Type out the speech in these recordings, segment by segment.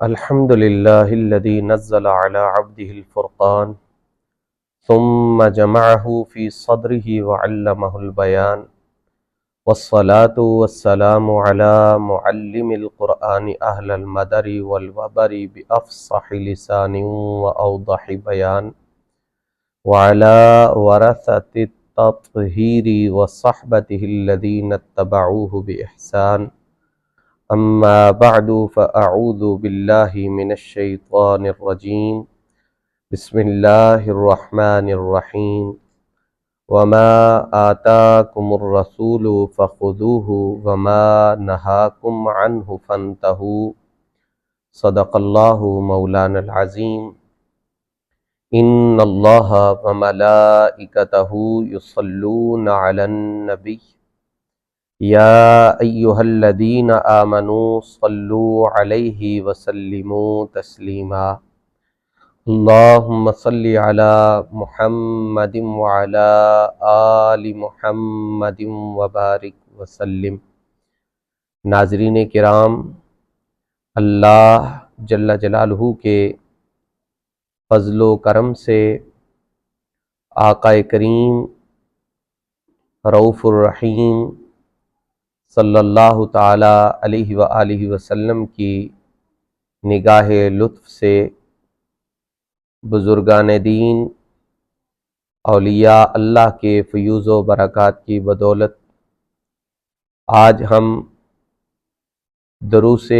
الحمد لله الذي نزل على عبده الفرقان ثم جمعه في صدره وعلمه البيان والصلاة والسلام على معلم القرآن أهل المدر والوبر بأفصح لسان وأوضح بيان وعلى ورثة التطهير وصحبته الذين اتبعوه بإحسان اما بعد فاعوذ باللہ من الشیطان الرجیم بسم اللہ الرحمن الرحیم وما آتاکم الرسول فخذوه وما نہاکم عنہ فانتہوا صدق اللہ مولانا العظیم ان اللہ وملائکتہ یصلون علی النبی یا ایہا الذین آمنوا صلوا علیہ وسلموا تسلیما اللہم صلی علی محمد وعلی آل محمد وبارک وسلم۔ ناظرین کرام، اللہ جل جلالہ کے فضل و کرم سے آقا کریم رؤوف الرحیم صلی اللہ تعالی علیہ وآلہ وسلم کی نگاہ لطف سے بزرگان دین اولیاء اللہ کے فیوز و برکات کی بدولت آج ہم دروس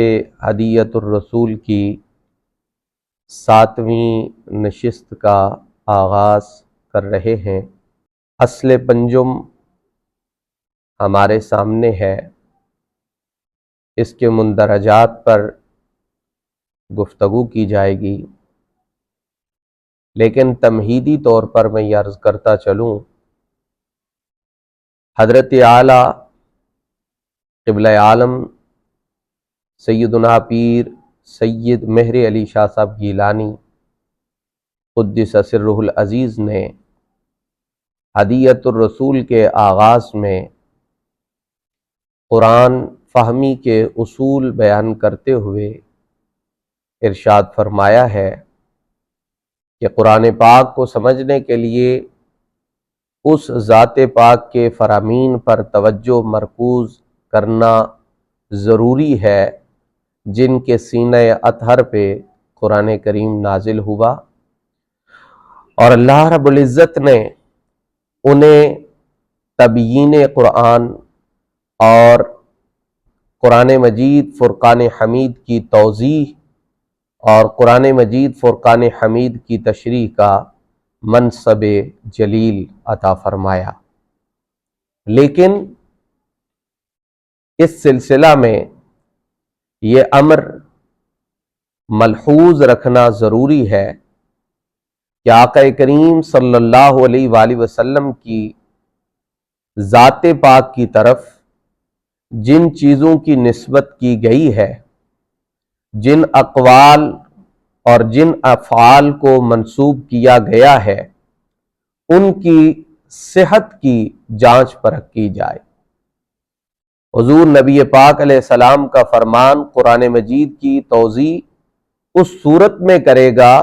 ہدیۃ الرسول کی 7ویں نشست کا آغاز کر رہے ہیں۔ اصل پنجم ہمارے سامنے ہے، اس کے مندرجات پر گفتگو کی جائے گی، لیکن تمہیدی طور پر میں یہ عرض کرتا چلوں، حضرت اعلیٰ قبلہ عالم سیدنا پیر سید مہر علی شاہ صاحب گیلانی قدس سرہ العزیز نے ہدیۃ الرسول کے آغاز میں قرآن فہمی کے اصول بیان کرتے ہوئے ارشاد فرمایا ہے کہ قرآن پاک کو سمجھنے کے لیے اس ذات پاک کے فرامین پر توجہ مرکوز کرنا ضروری ہے جن کے سینہ اطہر پہ قرآن کریم نازل ہوا، اور اللہ رب العزت نے انہیں تبیین قرآن اور قرآن مجید فرقان حمید کی توضیح اور قرآن مجید فرقان حمید کی تشریح کا منصب جلیل عطا فرمایا۔ لیکن اس سلسلہ میں یہ امر ملحوظ رکھنا ضروری ہے کہ آقا کریم صلی اللہ علیہ وآلہ وسلم کی ذات پاک کی طرف جن چیزوں کی نسبت کی گئی ہے، جن اقوال اور جن افعال کو منسوب کیا گیا ہے، ان کی صحت کی جانچ پرکھ کی جائے۔ حضور نبی پاک علیہ السلام کا فرمان قرآن مجید کی توضیح اس صورت میں کرے گا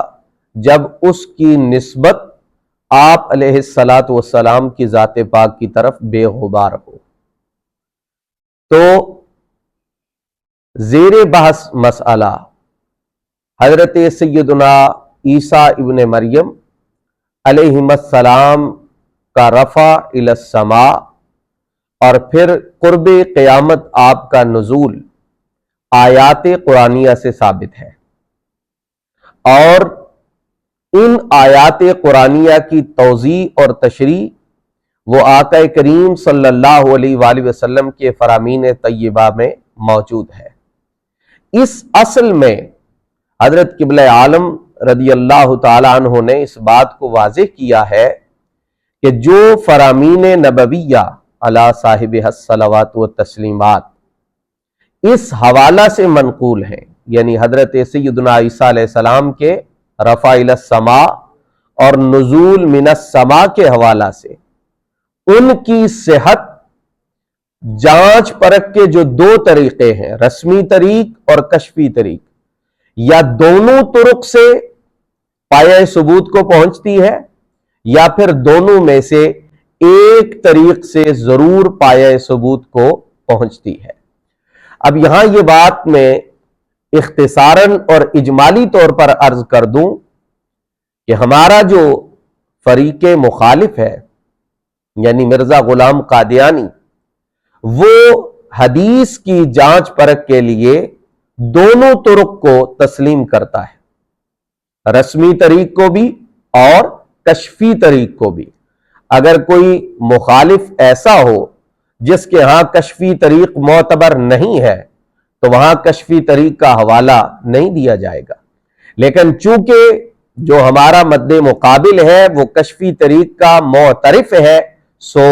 جب اس کی نسبت آپ علیہ السلام کی ذات پاک کی طرف بے غبار ہو۔ تو زیر بحث مسئلہ حضرت سیدنا عیسیٰ ابن مریم علیہ السلام کا رفع الی السماء اور پھر قرب قیامت آپ کا نزول آیات قرآنیہ سے ثابت ہے، اور ان آیات قرآنیہ کی توضیح اور تشریح وہ آقا کریم صلی اللہ علیہ وآلہ وسلم کے فرامین طیبہ میں موجود ہے۔ اس اصل میں حضرت قبلہ عالم رضی اللہ تعالی عنہ نے اس بات کو واضح کیا ہے کہ جو فرامین نبویہ علی صاحب الصلوات والتسلیمات اس حوالہ سے منقول ہیں، یعنی حضرت سیدنا عیسیٰ علیہ السلام کے رفع الی السماء اور نزول من السماء کے حوالہ سے، ان کی صحت جانچ پرکھ کے جو دو طریقے ہیں، رسمی طریق اور کشفی طریق، یا دونوں طرق سے پایہ ثبوت کو پہنچتی ہے یا پھر دونوں میں سے ایک طریق سے ضرور پایہ ثبوت کو پہنچتی ہے۔ اب یہاں یہ بات میں اختصاراً اور اجمالی طور پر عرض کر دوں کہ ہمارا جو فریق مخالف ہے یعنی مرزا غلام قادیانی، وہ حدیث کی جانچ پرکھ کے لیے دونوں طرق کو تسلیم کرتا ہے، رسمی طریق کو بھی اور کشفی طریق کو بھی۔ اگر کوئی مخالف ایسا ہو جس کے ہاں کشفی طریق معتبر نہیں ہے تو وہاں کشفی طریق کا حوالہ نہیں دیا جائے گا، لیکن چونکہ جو ہمارا مد مقابل ہے وہ کشفی طریق کا معترف ہے، سو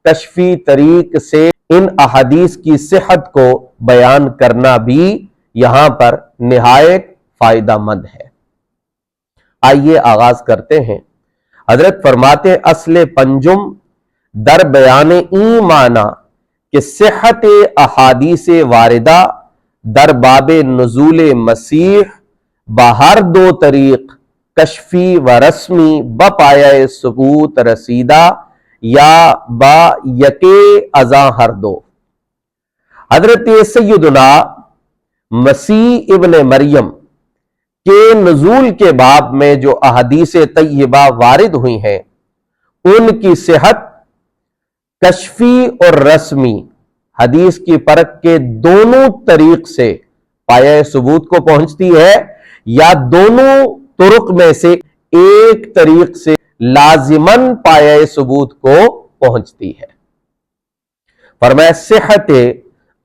کشفی طریق سے ان احادیث کی صحت کو بیان کرنا بھی یہاں پر نہایت فائدہ مند ہے۔ آئیے آغاز کرتے ہیں۔ حضرت فرماتے اصل پنجم در بیان ایمانہ کہ صحت احادیث واردہ در باب نزول مسیح باہر دو طریق کشفی و رسمی بپایہ ثبوت رسیدہ یا با یکے ازاں ہر دو۔ حضرت سیدنا مسیح ابن مریم کے نزول کے باب میں جو احادیث طیبہ وارد ہوئی ہیں ان کی صحت کشفی اور رسمی حدیث کی پرکھ کے دونوں طریق سے پایہ ثبوت کو پہنچتی ہے یا دونوں طرق میں سے ایک طریق سے لازماً پایہ ثبوت کو پہنچتی ہے۔ فرمایا صحت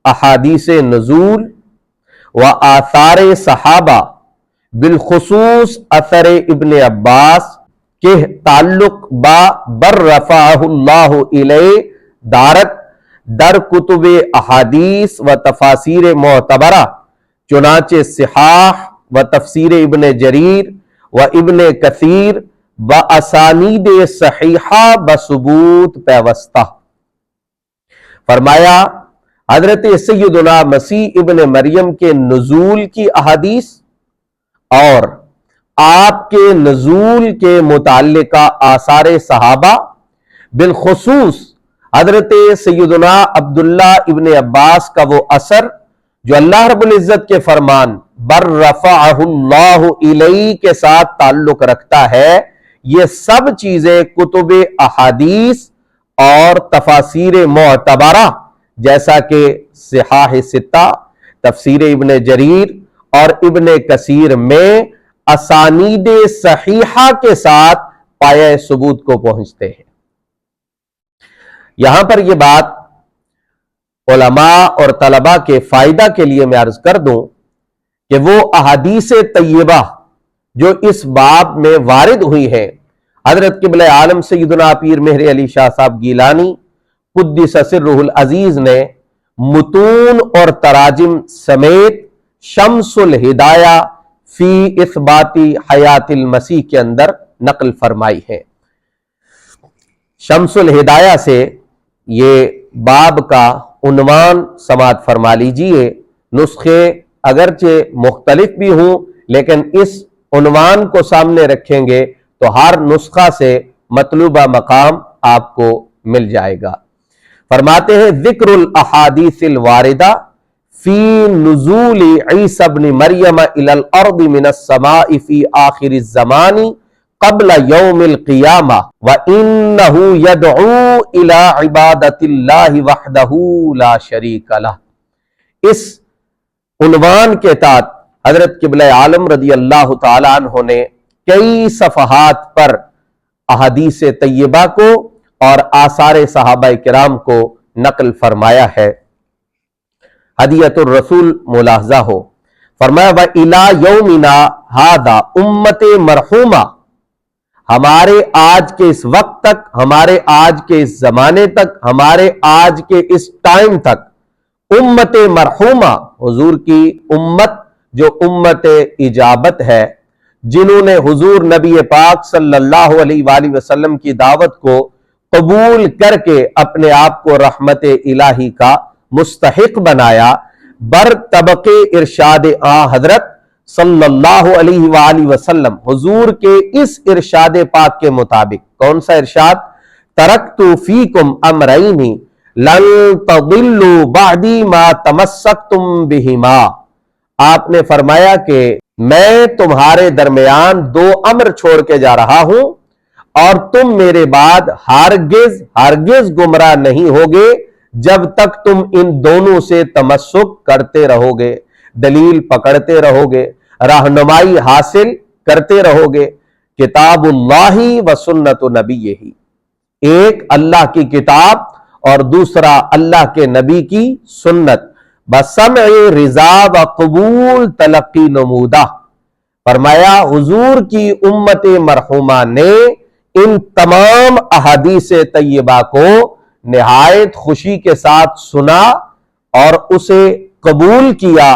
احادیث نزول و آثار صحابہ بالخصوص اثر ابن عباس کے تعلق با بر رفعہ اللہ علیہ دارت در کتب احادیث و تفاسیر معتبرہ چنانچہ صحاح و تفسیر ابن جریر و ابن کثیر باسانید صحیحہ بثبوت پیوستہ۔ فرمایا حضرت سیدنا مسیح ابن مریم کے نزول کی احادیث اور آپ کے نزول کے متعلقہ آثار صحابہ، بالخصوص حضرت سیدنا عبداللہ ابن عباس کا وہ اثر جو اللہ رب العزت کے فرمان بر رفعہ اللہ الیہ کے ساتھ تعلق رکھتا ہے، یہ سب چیزیں کتب احادیث اور تفاسیر معتبرہ جیسا کہ صحاح ستہ، تفسیر ابن جریر اور ابن کثیر میں اسانید صحیحہ کے ساتھ پایہ ثبوت کو پہنچتے ہیں۔ یہاں پر یہ بات علماء اور طلباء کے فائدہ کے لیے میں عرض کر دوں کہ وہ احادیث طیبہ جو اس باب میں وارد ہوئی ہیں، حضرت قبلہ عالم سیدنا پیر مہر علی شاہ صاحب گیلانی قدس سرہ العزیز نے متون اور تراجم سمیت شمس الہدایہ فی اثبات حیات المسیح کے اندر نقل فرمائی ہے۔ شمس الہدایہ سے یہ باب کا عنوان سماعت فرما لیجئے۔ نسخے اگرچہ مختلف بھی ہوں لیکن اس عنوان کو سامنے رکھیں گے تو ہر نسخہ سے مطلوبہ مقام آپ کو مل جائے گا۔ فرماتے ہیں ذکر الاحادیث الواردہ فی نزول عیسی ابن مریم الی الارض من السماء فی آخر الزمان قبل یوم القیامہ وانہ یدعو الی عبادت اللہ وحدہ لا شریک لہ۔ اس عنوان کے تحت حضرت قبلہ عالم رضی اللہ تعالی عنہ نے کئی صفحات پر احادیث طیبہ کو اور آثار صحابہ کرام کو نقل فرمایا ہے۔ ہدیۃ الرسول ملاحظہ ہو، فرمایا وَإِلَى يَوْمِنَا هَذَا امت مرحومہ، ہمارے آج کے اس وقت تک، ہمارے آج کے اس زمانے تک، ہمارے آج کے اس ٹائم تک امت مرحومہ، حضور کی امت جو امت اجابت ہے، جنہوں نے حضور نبی پاک صلی اللہ علیہ وآلہ وسلم کی دعوت کو قبول کر کے اپنے آپ کو رحمت الہی کا مستحق بنایا، بر طبق ارشاد حضرت صلی اللہ علیہ وآلہ وسلم حضور کے اس ارشاد پاک کے مطابق، کون سا ارشاد؟ ترکت فیکم امرین لن تضلوا بعدی ما تمسکتم بہما، آپ نے فرمایا کہ میں تمہارے درمیان دو امر چھوڑ کے جا رہا ہوں اور تم میرے بعد ہرگز گمراہ نہیں ہوگے جب تک تم ان دونوں سے تمسک کرتے رہو گے، دلیل پکڑتے رہو گے، رہنمائی حاصل کرتے رہو گے۔ کتاب اللہ و سنت نبیہ، ایک اللہ کی کتاب اور دوسرا اللہ کے نبی کی سنت، بسمع رضا و قبول تلقی نمودہ۔ فرمایا حضور کی امت مرحومہ نے ان تمام احادیث طیبہ کو نہایت خوشی کے ساتھ سنا اور اسے قبول کیا،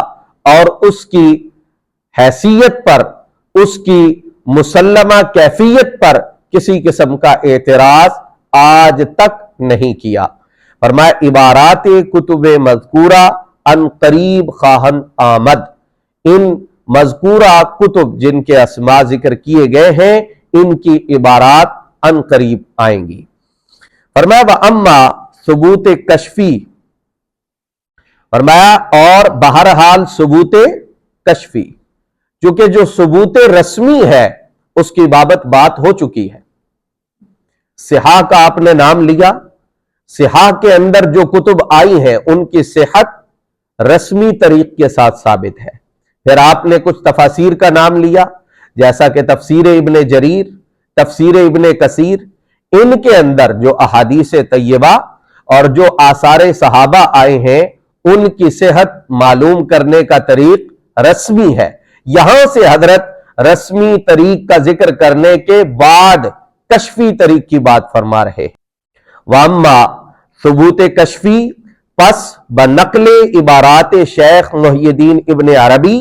اور اس کی حیثیت پر، اس کی مسلمہ کیفیت پر کسی قسم کا اعتراض آج تک نہیں کیا۔ فرمایا عبارات کتب مذکورہ ان قریب خواہن آمد، ان مذکورہ کتب جن کے اسماء ذکر کیے گئے ہیں ان کی عبارات ان قریب آئیں گی۔ فرمایا وَأَمَّا ثبوت کشفی، فرمایا اور بہرحال ثبوت کشفی، چونکہ جو ثبوت رسمی ہے اس کی بابت بات ہو چکی ہے۔ صحاح کا آپ نے نام لیا، صحاح کے اندر جو کتب آئی ہیں ان کی صحت رسمی طریق کے ساتھ ثابت ہے۔ پھر آپ نے کچھ تفاسیر کا نام لیا، جیسا کہ تفسیر ابن جریر، تفسیر ابن کثیر، ان کے اندر جو احادیث طیبہ اور جو آثار صحابہ آئے ہیں ان کی صحت معلوم کرنے کا طریق رسمی ہے۔ یہاں سے حضرت رسمی طریق کا ذکر کرنے کے بعد کشفی طریق کی بات فرما رہے ہیں۔ وَأَمَّا ثبوت کشفی، پس بنقل عبارات شیخ محی الدین ابن عربی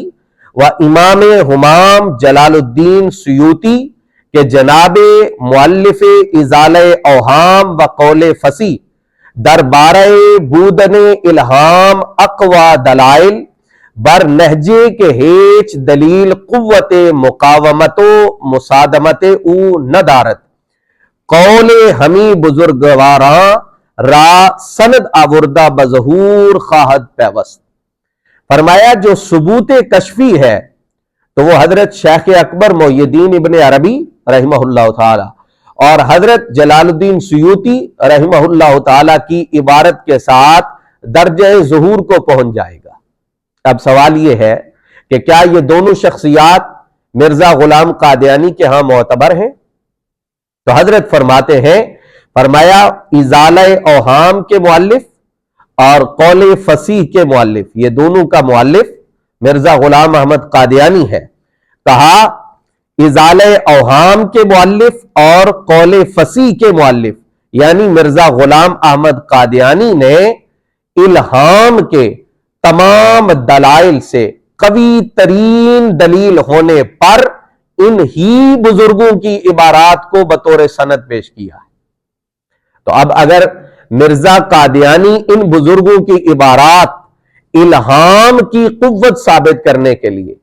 و امام ہمام جلال الدین سیوطی کہ جناب مؤلف ازالہ اوہام و قول فصیح دربارہ بودن الہام اقوى دلائل بر نہجے کے ہیچ دلیل قوت مقاومت و مصادمت او ندارت قول ہمی بزرگواراں را سند آوردہ بظہور خواہد پیوست۔ فرمایا جو ثبوت کشفی ہے تو وہ حضرت شیخ اکبر محی الدین ابن عربی رحمہ اللہ تعالی اور حضرت جلال الدین سیوطی رحمہ اللہ تعالی کی عبارت کے ساتھ درجہ ظہور کو پہنچ جائے گا۔ اب سوال یہ ہے کہ کیا یہ دونوں شخصیات مرزا غلام قادیانی کے ہاں معتبر ہیں؟ تو حضرت فرماتے ہیں، فرمایا ازالہ اوہام کے مؤلف اور قول فصیح کے مؤلف، یہ دونوں کا مؤلف مرزا غلام احمد قادیانی ہے۔ کہا ازالہ اوہام کے مؤلف اور قول فصیح کے مؤلف یعنی مرزا غلام احمد قادیانی نے الہام کے تمام دلائل سے قوی ترین دلیل ہونے پر ان ہی بزرگوں کی عبارات کو بطور سند پیش کیا ہے۔ تو اب اگر مرزا قادیانی ان بزرگوں کی عبارات الہام کی قوت ثابت کرنے کے لیے،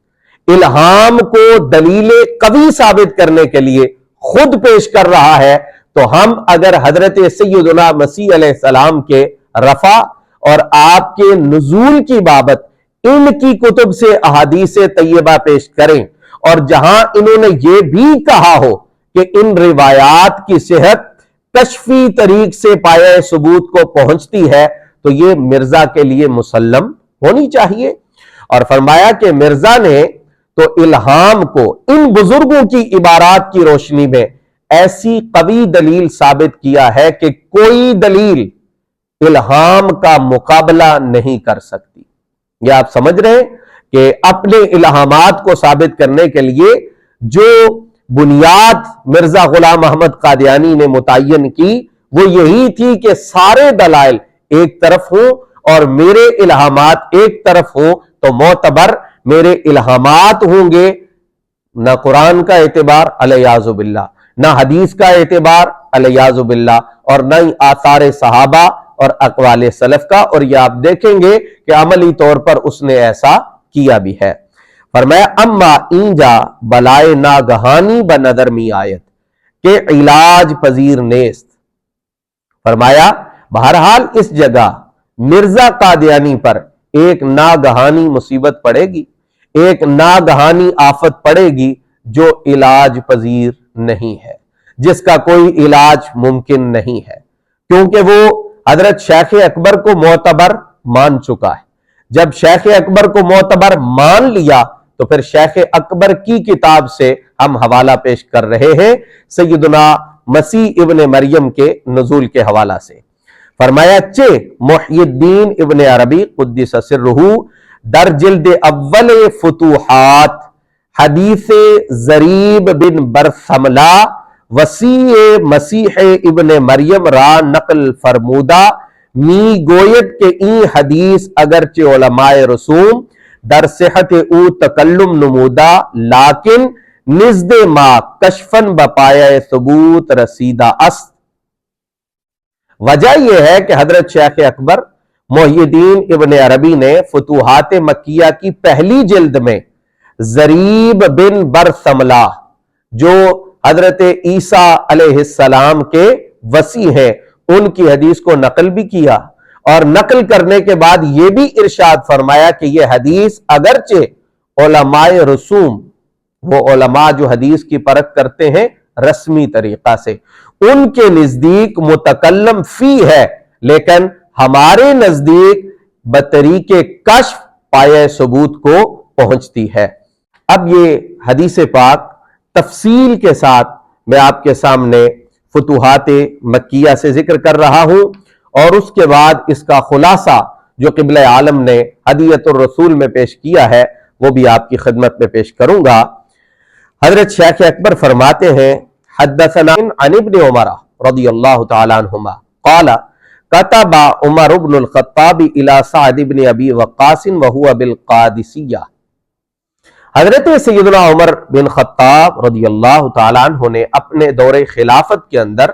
الہام کو دلیل قوی ثابت کرنے کے لیے خود پیش کر رہا ہے، تو ہم اگر حضرت سیدنا مسیح علیہ السلام کے رفع اور آپ کے نزول کی بابت ان کی کتب سے احادیث طیبہ پیش کریں، اور جہاں انہوں نے یہ بھی کہا ہو کہ ان روایات کی صحت کشفی طریق سے پایہ ثبوت کو پہنچتی ہے، تو یہ مرزا کے لیے مسلم ہونی چاہیے۔ اور فرمایا کہ مرزا نے تو الہام کو ان بزرگوں کی عبارات کی روشنی میں ایسی قوی دلیل ثابت کیا ہے کہ کوئی دلیل الہام کا مقابلہ نہیں کر سکتی۔ یہ آپ سمجھ رہے ہیں کہ اپنے الہامات کو ثابت کرنے کے لیے جو بنیاد مرزا غلام احمد قادیانی نے متعین کی وہ یہی تھی کہ سارے دلائل ایک طرف ہوں اور میرے الہامات ایک طرف ہوں، تو معتبر میرے الہامات ہوں گے، نہ قرآن کا اعتبار الیاذ باللہ، نہ حدیث کا اعتبار الیاذ باللہ، اور نہ ہی آثار صحابہ اور اقوال سلف کا، اور یہ آپ دیکھیں گے کہ عملی طور پر اس نے ایسا کیا بھی ہے۔ فرمایا اما اینجا بلائے ناگہانی بنظر می آیت کہ علاج پذیر نیست. فرمایا بہرحال اس جگہ مرزا قادیانی پر ایک ناگہانی مصیبت پڑے گی، ایک ناگہانی آفت پڑے گی جو علاج پذیر نہیں ہے، جس کا کوئی علاج ممکن نہیں ہے، کیونکہ وہ حضرت شیخ اکبر کو معتبر مان چکا ہے. جب شیخ اکبر کو معتبر مان لیا تو پھر شیخ اکبر کی کتاب سے ہم حوالہ پیش کر رہے ہیں سیدنا مسیح ابن مریم کے نزول کے حوالہ سے. فرمایا چے محی الدین ابن عربی قدس سرہ در جلد اول فتوحات حدیث ضریب بن برثملا وسیع مسیح ابن مریم را نقل فرمودہ می گوید کہ این حدیث اگرچہ علماء رسوم در صحت او تکلم نمودہ لیکن نزد ما کشفن بپایہ ثبوت رسیدہ است. وجہ یہ ہے کہ حضرت شیخ اکبر محی الدین ابن عربی نے فتوحات مکیہ کی پہلی جلد میں ضریب بن برثملا جو حضرت عیسیٰ علیہ السلام کے وصی ہیں ان کی حدیث کو نقل بھی کیا، اور نقل کرنے کے بعد یہ بھی ارشاد فرمایا کہ یہ حدیث اگرچہ علماء رسوم، وہ علماء جو حدیث کی پرکھ کرتے ہیں رسمی طریقہ سے، ان کے نزدیک متکلم فی ہے، لیکن ہمارے نزدیک بطریق کشف پایہ ثبوت کو پہنچتی ہے. اب یہ حدیث پاک تفصیل کے ساتھ میں آپ کے سامنے فتوحات مکیہ سے ذکر کر رہا ہوں، اور اس کے بعد اس کا خلاصہ جو قبلہ عالم نے ہدیۃ الرسول میں پیش کیا ہے وہ بھی آپ کی خدمت میں پیش کروں گا. حضرت شیخ اکبر فرماتے ہیں حدثنا عن ابن عمر رضی اللہ تعالی عنہما قال كتب عمر بن الخطاب الى سعد بن ابی وقاص وهو بالقادسیہ. حضرت سیدنا عمر بن خطاب رضی اللہ تعالیٰ عنہ نے اپنے دور خلافت کے اندر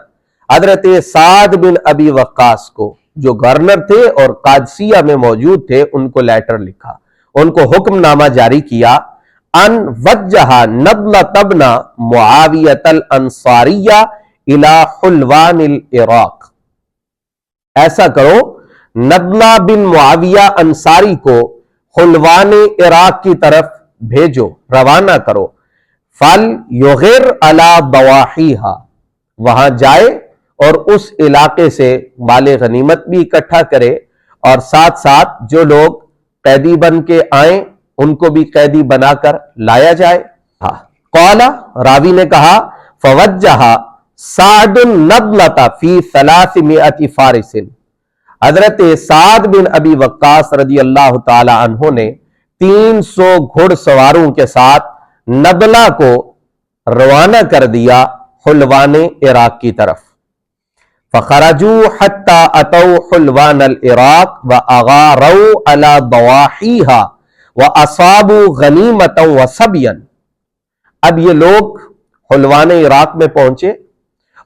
حضرت سعد بن ابی وقاص کو جو گورنر تھے اور قادسیہ میں موجود تھے ان کو لیٹر لکھا، ان کو حکم نامہ جاری کیا ان وجہ نبلۃ بن معاویۃ الانصاریہ الی حلوان العراق. ایسا کرو نبلہ بن معاویہ انصاری کو حلوان عراق کی طرف بھیجو، روانہ کرو. فل یغر علی ضواحیہا، وہاں جائے اور اس علاقے سے مال غنیمت بھی اکٹھا کرے، اور ساتھ ساتھ جو لوگ قیدی بن کے آئیں ان کو بھی قیدی بنا کر لایا جائے. قال راوی نے کہا فوجہ سعد النبلۃ فی 300 فارس. حضرت سعد بن ابی وقاص رضی اللہ تعالی عنہ نے 300 گھڑ سواروں کے ساتھ نبلہ کو روانہ کر دیا حلوان عراق کی طرف. فخرجوا حتى اتوا حلوان العراق واغاروا على ضواحيها واصابوا غنیمة وصبيا. اب یہ لوگ حلوان عراق میں پہنچے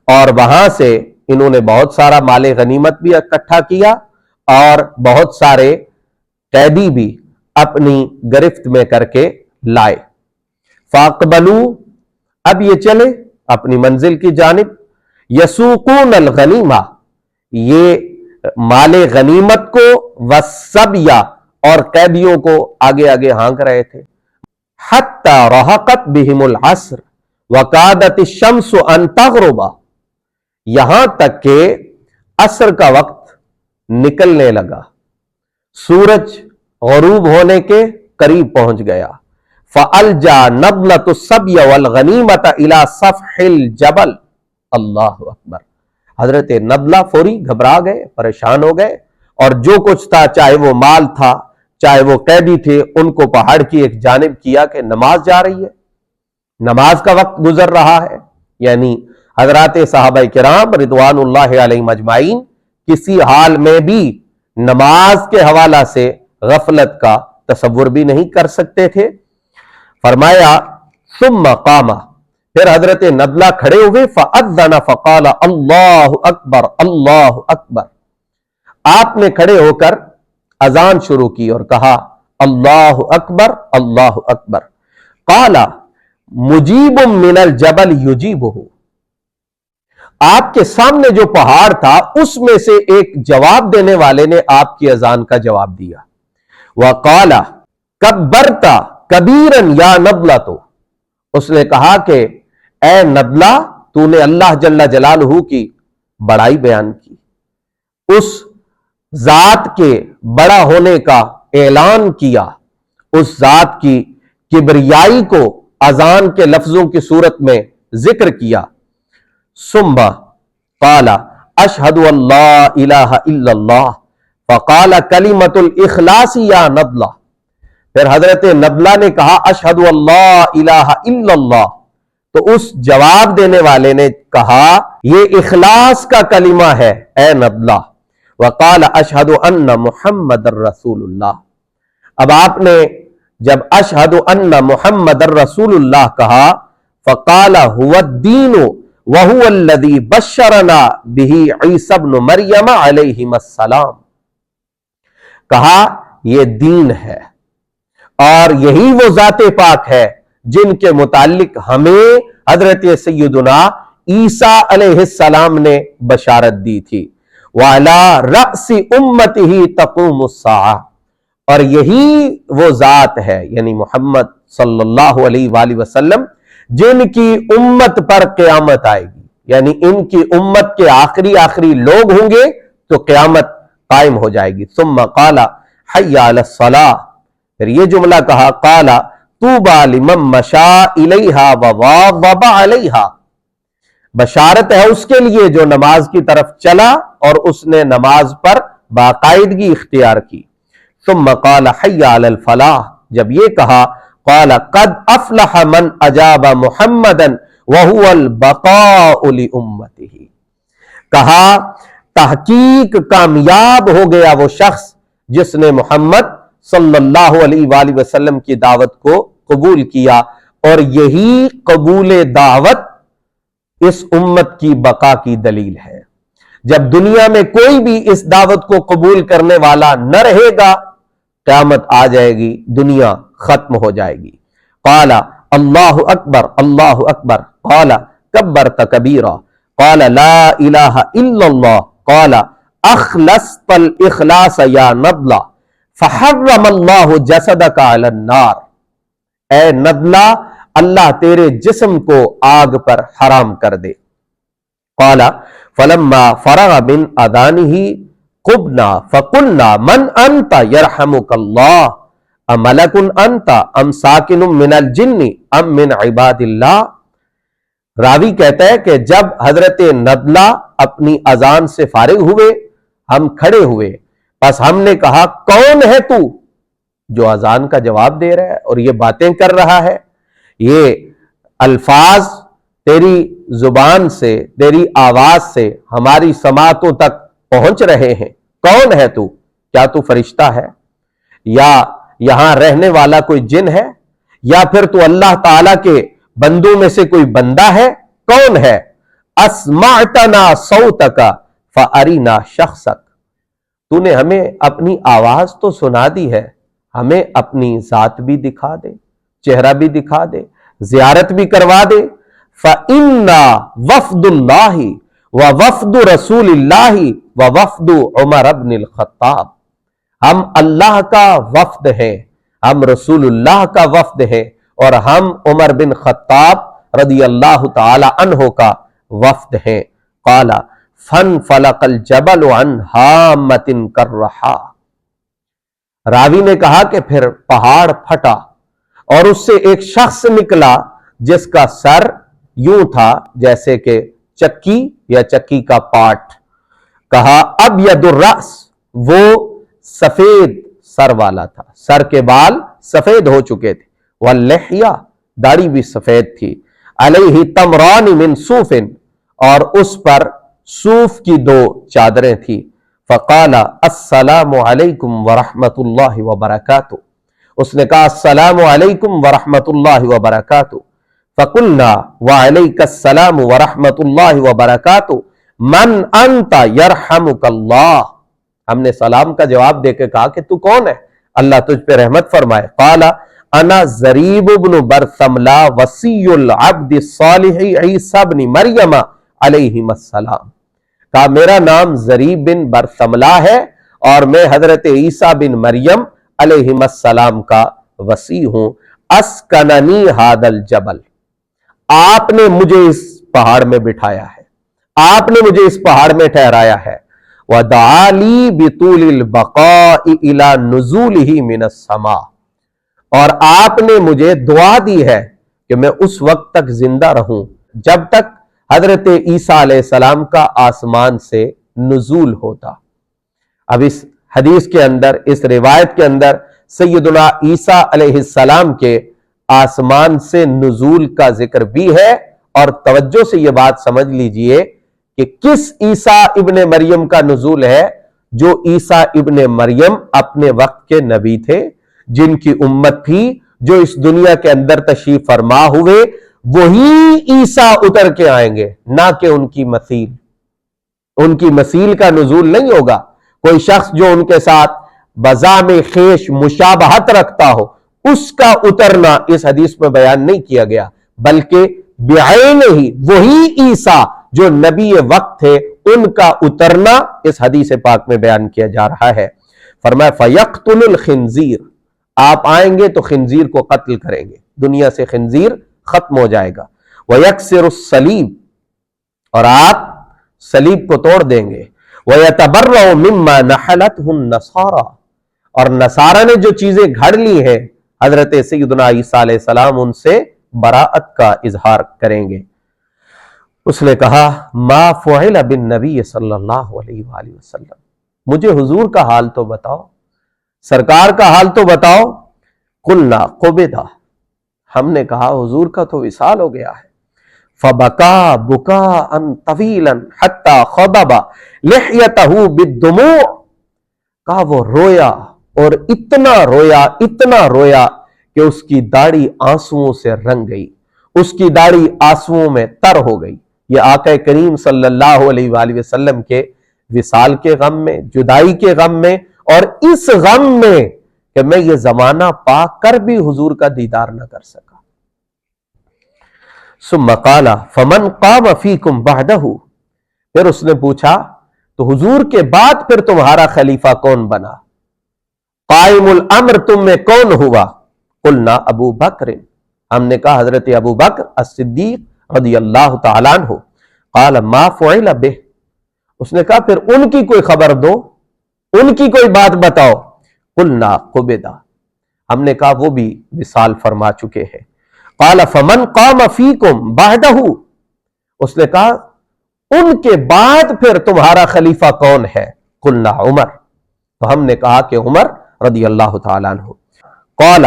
اور وہاں سے انہوں نے بہت سارا مال غنیمت بھی اکٹھا کیا اور بہت سارے قیدی بھی اپنی گرفت میں کر کے لائے. فاقبلوا، اب یہ چلے اپنی منزل کی جانب. یسوقون الغنیمہ، یہ مال غنیمت کو، والسبیہ، اور قیدیوں کو آگے آگے ہانک رہے تھے. حتی رحقت بہم العصر وکادت الشمس ان تغرب، یہاں تک کہ عصر کا وقت نکلنے لگا، سورج غروب ہونے کے قریب پہنچ گیا. فَأَلْجَا نَبْلَةُ السَّبْيَ وَالْغَنِيمَةَ إِلَى صَفْحِ الْجَبَلِ. اللہ اکبر. حضرت نبلہ فوری گھبرا گئے، پریشان ہو گئے، اور جو کچھ تھا، چاہے وہ مال تھا چاہے وہ قیدی تھے، ان کو پہاڑ کی ایک جانب کیا کہ نماز جا رہی ہے، نماز کا وقت گزر رہا ہے. یعنی حضرات صحابہ کرام رضوان اللہ علیہم اجمعین کسی حال میں بھی نماز کے حوالہ سے غفلت کا تصور بھی نہیں کر سکتے تھے. فرمایا ثم قام، پھر حضرت نبلہ کھڑے ہوئے. فأذن فقال اللہ اکبر اللہ اکبر. آپ نے کھڑے ہو کر اذان شروع کی اور کہا اللہ اکبر اللہ اکبر. قال مجیب من الجبل یجیبہ، آپ کے سامنے جو پہاڑ تھا اس میں سے ایک جواب دینے والے نے آپ کی اذان کا جواب دیا. وقال کبرت کبیرا یا نبلۃ، اس نے کہا کہ اے نبلہ تو نے اللہ جل جلالہ کی بڑائی بیان کی، اس ذات کے بڑا ہونے کا اعلان کیا، اس ذات کی کبریائی کو اذان کے لفظوں کی صورت میں ذکر کیا. ثم قال اشہد ان لا الہ الا اللہ فقال کلمۃ الاخلاص یا نبلہ، پھر حضرت نبلہ نے کہا اشہد ان لا الہ الا اللہ، تو اس جواب دینے والے نے کہا یہ اخلاص کا کلمہ ہے اے نبلہ. وقال اشہد ان محمد رسول اللہ، اب آپ نے جب اشہد ان محمد رسول اللہ کہا فقال هو الدین وهو الذی بشرنا به عیسی ابن مریم علیہ السلام، کہا یہ دین ہے اور یہی وہ ذات پاک ہے جن کے متعلق ہمیں حضرت سیدنا عیسیٰ علیہ السلام نے بشارت دی تھی. وَعَلَى رَأْسِ أُمَّتِهِ تَقُومُ السَّاعَةُ، اور یہی وہ ذات ہے یعنی محمد صلی اللہ علیہ وآلہ وسلم جن کی امت پر قیامت آئے گی، یعنی ان کی امت کے آخری لوگ ہوں گے تو قیامت قائم ہو جائے گی. ثم قال حی علی الصلاۃ، پھر یہ جملہ کہا قال طوبی لمن مشى الیہا وواظب علیہا، بشارت ہے اس کے لیے جو نماز کی طرف چلا اور اس نے نماز پر باقاعدگی اختیار کی. ثم قال حی علی الفلاح، جب یہ کہا قال قد افلح من اجاب محمدا وهو البقاء لامته، کہا تحقیق کامیاب ہو گیا وہ شخص جس نے محمد صلی اللہ علیہ وآلہ وسلم کی دعوت کو قبول کیا، اور یہی قبول دعوت اس امت کی بقا کی دلیل ہے. جب دنیا میں کوئی بھی اس دعوت کو قبول کرنے والا نہ رہے گا قیامت آ جائے گی، دنیا ختم ہو جائے گی. قال اللہ اکبر اللہ اکبر، قال کبرت کبیرا، قال لا الہ الا اللہ، قال اخلصت الاخلاص یا نبلہ فحرم اللہ جسدک علی النار، اے نبلہ اللہ تیرے جسم کو آگ پر حرام کر دے. قال فلما فرغ من اذانہ قمنا فقلنا من انت یرحمک اللہ املک انت ام ساکن من الجن ام من عباد اللہ. راوی کہتا ہے کہ جب حضرت نبلہ اپنی اذان سے فارغ ہوئے ہم کھڑے ہوئے، بس ہم نے کہا کون ہے تو جو اذان کا جواب دے رہا ہے اور یہ باتیں کر رہا ہے، یہ الفاظ تیری زبان سے تیری آواز سے ہماری سماعتوں تک پہنچ رہے ہیں، کون ہے تو؟ کیا تو فرشتہ ہے یا یہاں رہنے والا کوئی جن ہے یا پھر تو اللہ تعالی کے بندوں میں سے کوئی بندہ ہے؟ کون ہے؟ اسمعتنا صوتک فارینا شخصک، تو نے ہمیں اپنی آواز تو سنا دی ہے، ہمیں اپنی ذات بھی دکھا دے، چہرہ بھی دکھا دے، زیارت بھی کروا دے. فَإِنَّا وَفْدُ اللَّهِ وَوَفْدُ رَسُولِ اللَّهِ وَوَفْدُ عُمَرَ بْنِ الْخَطَّابِ، ہم اللہ کا وفد ہیں، ہم رسول اللہ کا وفد ہیں، اور ہم عمر بن خطاب رضی اللہ تعالی عنہ کا وفد ہیں. قال فانفلق الجبل عن ہامۃ کالرحا، راوی نے کہا کہ پھر پہاڑ پھٹا اور اس سے ایک شخص نکلا جس کا سر یوں تھا جیسے کہ چکی یا چکی کا پاٹ. کہا ابید الرأس، وہ سفید سر والا تھا، سر کے بال سفید ہو چکے تھے. واللحیہ، داڑھی بھی سفید تھی. علیہ تمران من صوف، اور اس پر صوف کی 2 چادریں تھی. فقال السلام علیکم ورحمۃ اللہ وبرکاتہ، اس نے کہا السلام علیکم ورحمۃ اللہ وبرکاتہ. فقلنا وعلیک السلام ورحمۃ اللہ وبرکاتہ من انت یرحمک اللہ، ہم نے سلام کا جواب دے کے کہا کہ تو کون ہے، اللہ تجھ پہ رحمت فرمائے. قال انا ضریب بن برثملا وصی العبد الصالح عیسی بن مریم علیہ السلام. کہا میرا نام ضریب بن برثملا ہے اور میں حضرت عیسیٰ بن مریم علیہ السلام کا وصی ہوں. اسکننی ھذا الجبل، آپ نے مجھے اس پہاڑ میں بٹھایا ہے، آپ نے مجھے اس پہاڑ میں ٹھہرایا ہے. وَدَعَا لِي بِطُولِ الْبَقَاءِ إِلَى نُزُولِهِ مِنَ السَّمَاءِ، اور آپ نے مجھے دعا دی ہے کہ میں اس وقت تک زندہ رہوں جب تک حضرت عیسیٰ علیہ السلام کا آسمان سے نزول ہوتا. اب اس حدیث کے اندر، اس روایت کے اندر سیدنا عیسیٰ علیہ السلام کے آسمان سے نزول کا ذکر بھی ہے، اور توجہ سے یہ بات سمجھ لیجئے کہ کس عیسیٰ ابن مریم کا نزول ہے؟ جو عیسیٰ ابن مریم اپنے وقت کے نبی تھے، جن کی امت تھی، جو اس دنیا کے اندر تشریف فرما ہوئے، وہی عیسیٰ اتر کے آئیں گے، نہ کہ ان کی مثیل. ان کی مثیل کا نزول نہیں ہوگا. کوئی شخص جو ان کے ساتھ بزعم خیش مشابہت رکھتا ہو، اس کا اترنا اس حدیث میں بیان نہیں کیا گیا، بلکہ بعینہ ہی وہی عیسیٰ جو نبی وقت تھے، ان کا اترنا اس حدیث پاک میں بیان کیا جا رہا ہے. فرمایا فَيَقْتُلُ الْخِنْزِيرَ، آپ آئیں گے تو خنزیر کو قتل کریں گے، دنیا سے خنزیر ختم ہو جائے گا. وَيَكْسِرُ الصَّلِيبَ، اور آپ صلیب کو توڑ دیں گے. وَيَتَبَرَّأُ مِمَّا نَحَلَتْهُ النَّصَارَى، اور نصارہ نے جو چیزیں گھڑ لی ہیں، حضرت سیدنا عیسیٰ علیہ السلام ان سے براءت کا اظہار کریں گے. اس نے کہا ما فعل بالنبی صلی اللہ علیہ وآلہ وسلم، مجھے حضور کا حال تو بتاؤ، سرکار کا حال تو بتاؤ. قلنا قبضہ، ہم نے کہا حضور کا تو وصال ہو گیا ہے. فبکا بکاء طویلا حتی خضب لحیتہ بالدموع، کہا وہ رویا اور اتنا رویا کہ اس کی داڑھی آنسوؤں سے رنگ گئی، اس کی داڑھی آنسوؤں میں تر ہو گئی. یہ آقا کریم صلی اللہ علیہ وآلہ وسلم کے وصال کے غم میں، جدائی کے غم میں، اور اس غم میں کہ میں یہ زمانہ پا کر بھی حضور کا دیدار نہ کر سکا. ثم قال فمن قام فیکم بعدہ، پھر اس نے پوچھا تو حضور کے بعد پھر تمہارا خلیفہ کون بنا؟ قائم الامر تم میں کون ہوا؟ قلنا ابو بکر، ہم نے کہا حضرت ابو بکر الصدیق رضی اللہ تعالیٰ عنہ. قال ما فعل بہ، اس نے کہا پھر ان کی کوئی خبر دو، ان کی کوئی بات بتاؤ. قلنا قبضہ، ہم نے کہا وہ بھی وصال فرما چکے ہیں. قال فمن قام فیکم بعدہ، اس نے کہا ان کے بعد پھر تمہارا خلیفہ کون ہے؟ قلنا عمر، تو ہم نے کہا کہ عمر رضی اللہ تعالیٰ عنہ. قال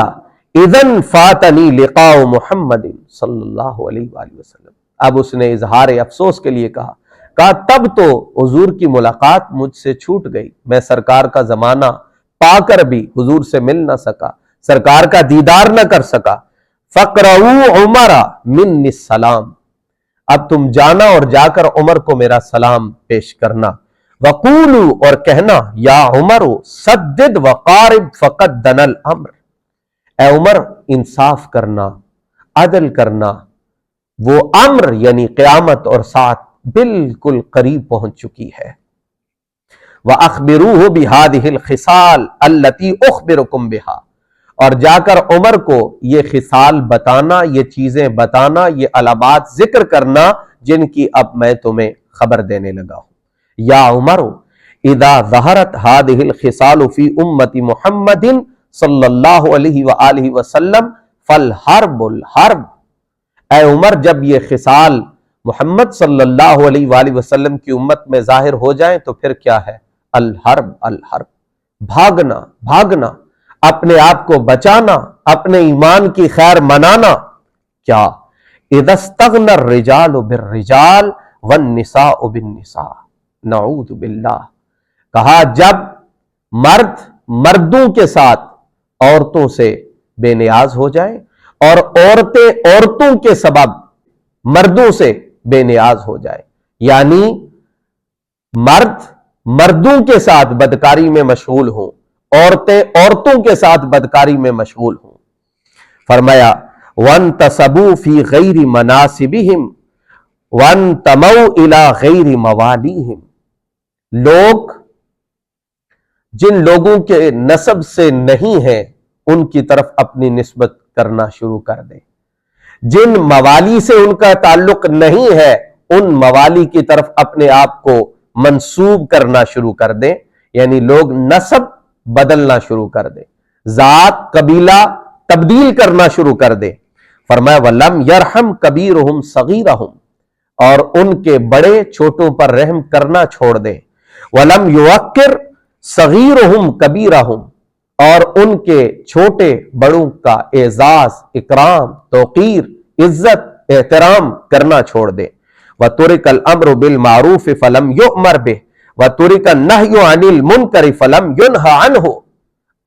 اذن فاتنی لقاء محمد صلی اللہ علیہ وآلہ وسلم، اب اس نے اظہار افسوس کے لیے کہا تب تو حضور کی ملاقات مجھ سے چھوٹ گئی، میں سرکار کا زمانہ پا کر بھی حضور سے مل نہ سکا، سرکار کا دیدار نہ کر سکا. فَقْرَؤُوا عُمَرَ مِنِّ السَّلَامِ، اب تم جانا اور جا کر عمر کو میرا سلام پیش کرنا. وَقُولُوا، اور کہنا یا عمر سدد وقارب فقد دنا الامر، اے عمر انصاف کرنا، عدل کرنا، وہ امر یعنی قیامت اور ساعت بالکل قریب پہنچ چکی ہے. وَأَخْبِرُوهُ بِهَذِهِ الْخِصَالِ الَّتِي أُخْبِرُكُمْ بِهَا، اور جا کر عمر کو یہ خصال بتانا، یہ چیزیں بتانا، یہ علامات ذکر کرنا جن کی اب میں تمہیں خبر دینے لگا ہوں. یا عمر اذا ظہرت هذه الخصال فی امت محمد صلی اللہ علیہ وآلہ وسلم فالحرب الحرب، اے عمر جب یہ خصال محمد صلی اللہ علیہ وآلہ وسلم کی امت میں ظاہر ہو جائیں تو پھر کیا ہے؟ الحرب الحرب، بھاگنا بھاگنا، اپنے آپ کو بچانا، اپنے ایمان کی خیر منانا. کیا اذا استغنى الرجال بالرجال والنساء بالنساء، نعوذ باللہ، کہا جب مرد مردوں کے ساتھ عورتوں سے بے نیاز ہو جائیں اور عورتیں عورتوں کے سبب مردوں سے بے نیاز ہو جائے، یعنی مرد مردوں کے ساتھ بدکاری میں مشغول ہوں، عورتیں عورتوں کے ساتھ بدکاری میں مشغول ہوں. فرمایا وَانْتَصَبُوا فِي غَيْرِ مَنَاسِبِهِمْ وَانْتَمَوْا إِلَى غَيْرِ مَوَالِيهِمْ، لوگ جن لوگوں کے نسب سے نہیں ہیں ان کی طرف اپنی نسبت کرنا شروع کر دیں، جن موالی سے ان کا تعلق نہیں ہے ان موالی کی طرف اپنے آپ کو منسوب کرنا شروع کر دیں، یعنی لوگ نسب بدلنا شروع کر دیں، ذات قبیلہ تبدیل کرنا شروع کر دیں۔ فرمایا وَلَمْ يَرْحَمْ كَبِيرُهُمْ صَغِيرَهُمْ، اور ان کے بڑے چھوٹوں پر رحم کرنا چھوڑ دیں۔ وَلَمْ يُوَقِّرْ صَغِيرُهُمْ كَبِيرَهُمْ، اور ان کے چھوٹے بڑوں کا اعزاز، اکرام، توقیر، عزت، احترام کرنا چھوڑ دیں۔ وَتُرِكَ الْأَمْرُ بِالْمَعْرُوفِ فَلَمْ يُؤْمَرْ بِهِ وَتُرِكَ النَّهْيُ عَنِ الْمُنْكَرِ فَلَمْ يُنْهَ عَنْهُ،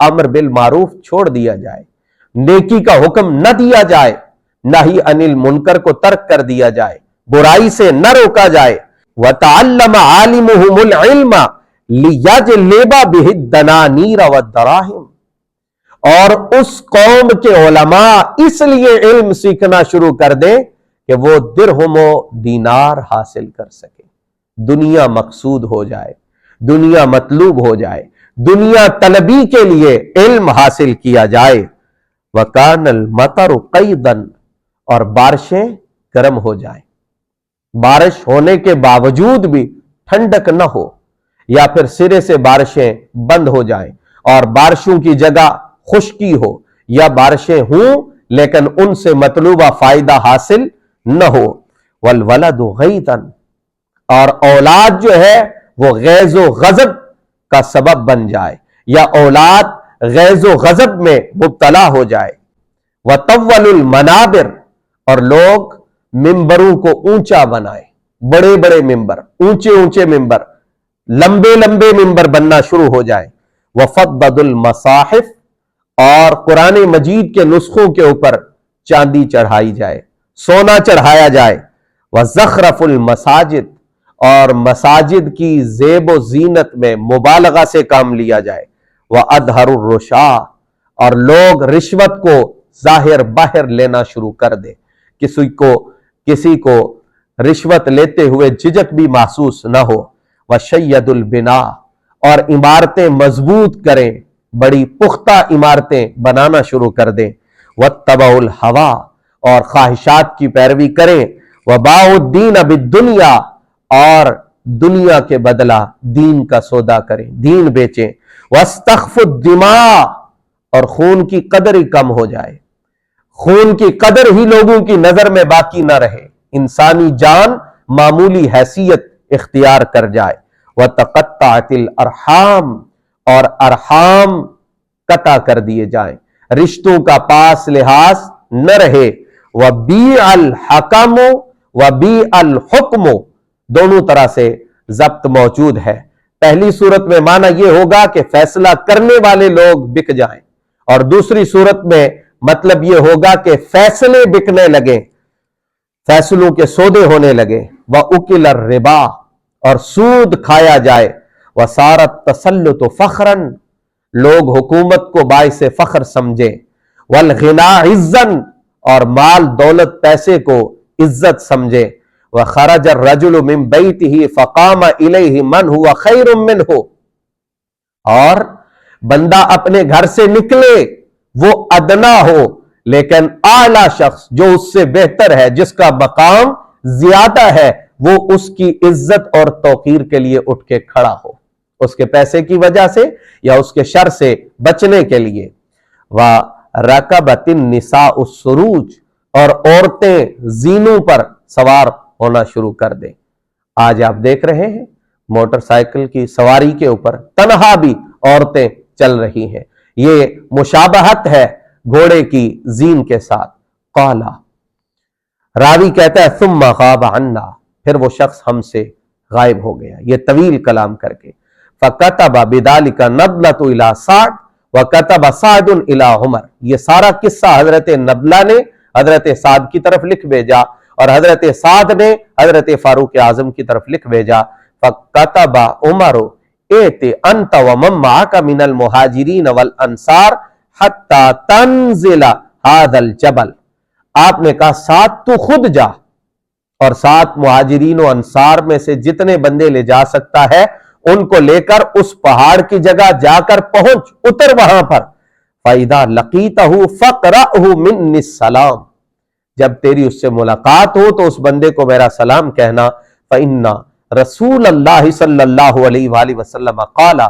امر بالمعروف چھوڑ دیا جائے، نیکی کا حکم نہ دیا جائے، نہی عن المنکر کو ترک کر دیا جائے، برائی سے نہ روکا جائے۔ وَتَعَلَّمَ عَالِمُهُمُ الْعِلْمَ لِيَجْلِبَ بِهِ الدَّنَانِيرَ وَالدَّرَاهِمْ، اور اس قوم کے علماء اس لیے علم سیکھنا شروع کر دیں کہ وہ درہم و دینار حاصل کر سکیں، دنیا مقصود ہو جائے، دنیا مطلوب ہو جائے، دنیا طلبی کے لیے علم حاصل کیا جائے۔ وَكَانَ الْمَطَرُ قَيْضًا، اور بارشیں گرم ہو جائیں، بارش ہونے کے باوجود بھی ٹھنڈک نہ ہو، یا پھر سرے سے بارشیں بند ہو جائیں اور بارشوں کی جگہ خشکی ہو، یا بارشیں ہوں لیکن ان سے مطلوبہ فائدہ حاصل نہ ہو۔ وَالْوَلَدُ غَيْضًا، اور اولاد جو ہے وہ غیظ و غضب کا سبب بن جائے، یا اولاد غیظ و غضب میں مبتلا ہو جائے۔ وَطَوَّلُ الْمَنَابِرْ، اور لوگ ممبروں کو اونچا بنائے، بڑے بڑے ممبر، اونچے اونچے ممبر، لمبے لمبے ممبر بننا شروع ہو جائے۔ وَفَضَّدُ الْمَصَاحِفْ، اور قرآن مجید کے نسخوں کے اوپر چاندی چڑھائی جائے، سونا چڑھایا جائے۔ وَزَخْرَفُ الْمَسَاجِدْ، اور مساجد کی زیب و زینت میں مبالغہ سے کام لیا جائے۔ وَأَدْهَرُ الرُّشَا، اور لوگ رشوت کو ظاہر باہر لینا شروع کر دے، کسی کو رشوت لیتے ہوئے جھجک بھی محسوس نہ ہو۔ وَشَيَّدُ الْبِنَاء، اور عمارتیں مضبوط کریں، بڑی پختہ عمارتیں بنانا شروع کر دیں۔ وَاتَّبَعُوا الْهَوَىٰ، اور خواہشات کی پیروی کریں۔ وَبَاعُوا الدِّينَ بِالدُّنْيَا، اور دنیا کے بدلہ دین کا سودا کریں، دین بیچیں۔ وَاسْتَخْفُوا الدِّمَاء، اور خون کی قدر ہی کم ہو جائے، خون کی قدر ہی لوگوں کی نظر میں باقی نہ رہے، انسانی جان معمولی حیثیت اختیار کر جائے۔ وَتَقَطَّعَتِ الْأَرْحَامُ، اور ارحام قطع کر دیے جائیں، رشتوں کا پاس لحاظ نہ رہے۔ وَبِيعَ الْحَكَمُ وَبِيعَ الْحُكْمُ، دونوں طرح سے ضبط موجود ہے۔ پہلی صورت میں معنی یہ ہوگا کہ فیصلہ کرنے والے لوگ بک جائیں، اور دوسری صورت میں مطلب یہ ہوگا کہ فیصلے بکنے لگیں، فیصلوں کے سودے ہونے لگے۔ وَأُكِلَ الرِّبَا، اور سود کھایا جائے۔ وَصَارَ التَّسَلُّطُ فَخْرًا، لوگ حکومت کو باعث فخر سمجھیں۔ وَالْغِنَىٰ عِزًّا، اور مال دولت پیسے کو عزت سمجھیں۔ وَخَرَجَ الرَّجُلُ مِن بَيْتِهِ فَقَامَ إِلَيْهِ مَنْ هُوَ خَيْرٌ مِّنْهُ، اور بندہ اپنے گھر سے نکلے، وہ ادنا ہو لیکن اعلیٰ شخص جو اس سے بہتر ہے، جس کا مقام زیادہ ہے، وہ اس کی عزت اور توقیر کے لیے اٹھ کے کھڑا ہو، اس کے پیسے کی وجہ سے یا اس کے شر سے بچنے کے لیے۔ وَرَكَبَتِ النِّسَاءُ السُّرُوجَ، اور عورتیں زینوں پر سوار ہونا شروع کر دیں۔ آج آپ دیکھ رہے ہیں موٹر سائیکل کی سواری کے اوپر تنہا بھی عورتیں چل رہی ہیں، یہ مشابہت ہے گھوڑے کی زین کے ساتھ۔ قالا، راوی کہتا ہے ثم غاب عنا، پھر وہ شخص ہم سے غائب ہو گیا، یہ طویل کلام کر کے۔ فَكَتَبَ بِذَلِكَ نَبْلَةُ إِلَى سَعْدٍ وَكَتَبَ سَعْدٌ إِلَى عُمَرٍ، یہ سارا قصہ حضرت نبلہ نے حضرت سعد کی طرف لکھ بھیجا، اور حضرت سعد نے حضرت فاروق اعظم کی طرف لکھ بھیجا۔ فَكَتَبَ عُمَرُ اِئْتِ أَنْتَ وَمَن مَّعَكَ مِنَ الْمُهَاجِرِينَ وَالْأَنصَارِ حَتَّى تَنزِلَ هذا الجبل، آپ نے کہا 7 تو خود جا اور 7 مہاجرین و انصار میں سے جتنے بندے لے جا سکتا ہے ان کو لے کر اس پہاڑ کی جگہ جا کر پہنچ، اتر وہاں پر۔ فَإِذَا لَقِيتَهُ فَقْرَأْهُ مِنِّي السَّلَامِ، جب تیری اس سے ملاقات ہو تو اس بندے کو میرا سلام کہنا۔ فَإِنَّ رسول اللہ صلی اللہ علیہ وآلہ وسلم قال،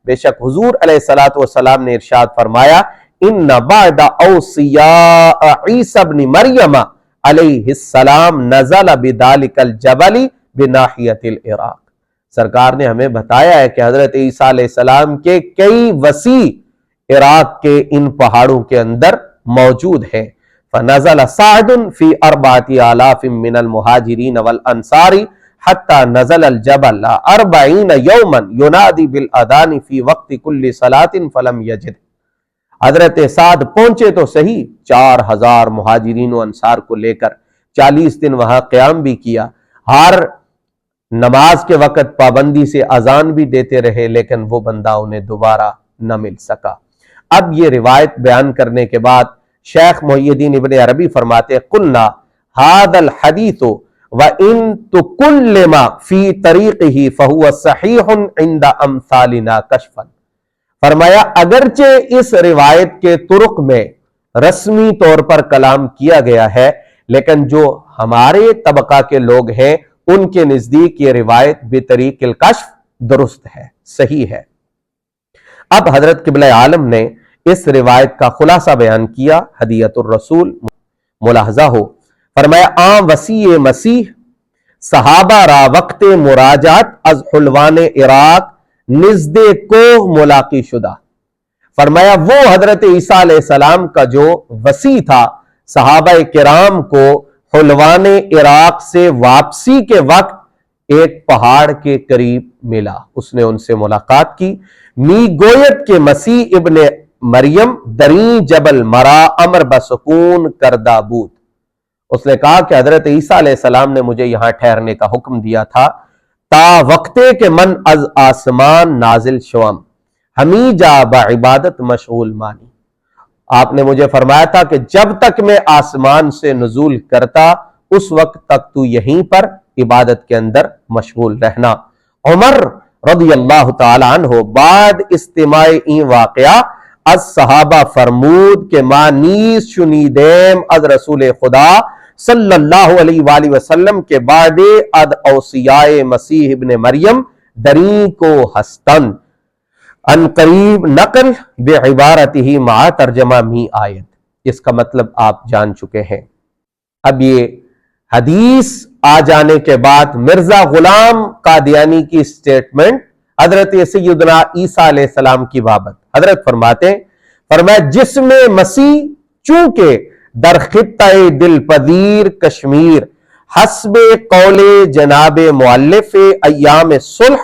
بے شک حضور علیہ الصلوۃ والسلام نے ارشاد فرمایا، ان بعد اوصیاء عیسی ابن مریم علیہ السلام نزل بذلک الجبل بناحیۃ العراق، سرکار نے ہمیں بتایا ہے کہ حضرت عیسیٰ علیہ السلام کے کئی وسیع عراق کے ان پہاڑوں کے اندر موجود ہیں۔ فنزل سعد فی 4000 من المہاجرین والانصار حتی نزل الجبل 40 یوما ینادی بالاذان فی وقت کل صلاۃ فلم یجد، حضرت سعد پہنچے تو صحیح 4000 مہاجرین و انصار کو لے کر، 40 دن وہاں قیام بھی کیا، ہر نماز کے وقت پابندی سے اذان بھی دیتے رہے، لیکن وہ بندہ انہیں دوبارہ نہ مل سکا۔ اب یہ روایت بیان کرنے کے بعد شیخ محی الدین ابن عربی فرماتے قلنا هذا الحدیث وَإِن تُكُلِّمَ فِي طَرِيقِهِ فَهُوَ صَحِيحٌ عِنْدَ أَمْثَالِنَا كَشْفًا، فرمایا اگرچہ اس روایت کے طرق میں رسمی طور پر کلام کیا گیا ہے، لیکن جو ہمارے طبقہ کے لوگ ہیں ان کے نزدیک یہ روایت بطریق الکشف درست ہے، صحیح ہے۔ اب حضرت قبلہ عالم نے اس روایت کا خلاصہ بیان کیا، ہدیۃ الرسول، ملاحظہ ہو، فرمایا آن وسیع مسیح صحابہ را وقت مراجعت از حلوان عراق نزد کوہ ملاقی شدہ، فرمایا وہ حضرت عیسیٰ علیہ السلام کا جو وسیع تھا صحابہ کرام کو حلوان عراق سے واپسی کے وقت ایک پہاڑ کے قریب ملا، اس نے ان سے ملاقات کی۔ می گویت کے مسیح ابن مریم دریں جبل مرا امر بسکون کردہ بود، اس نے کہا کہ حضرت عیسیٰ علیہ السلام نے مجھے یہاں ٹھہرنے کا حکم دیا تھا تا وقتے کہ من از آسمان نازل شوم ہمی جا بعبادت مشغول مانی، آپ نے مجھے فرمایا تھا کہ جب تک میں آسمان سے نزول کرتا اس وقت تک تو یہیں پر عبادت کے اندر مشغول رہنا۔ عمر رضی اللہ تعالی عنہ بعد استماع این واقعہ از صحابہ فرمود کہ ما نیز شنیدیم از رسول خدا صلی اللہ علیہ وآلہ وسلم کے بعد اد اوصیاء مسیح ابن مریم دریں کو ہستن، ان قریب نقل بعبارتہ مع ترجمہ می آیت، اس کا مطلب آپ جان چکے ہیں۔ اب یہ حدیث آ جانے کے بعد مرزا غلام قادیانی کی سٹیٹمنٹ حضرت سیدنا عیسیٰ علیہ السلام کی بابت، حضرت فرمایا جس میں مسیح چونکہ در خطہ دل پذیر کشمیر حسب قول جناب مؤلف ایام صلح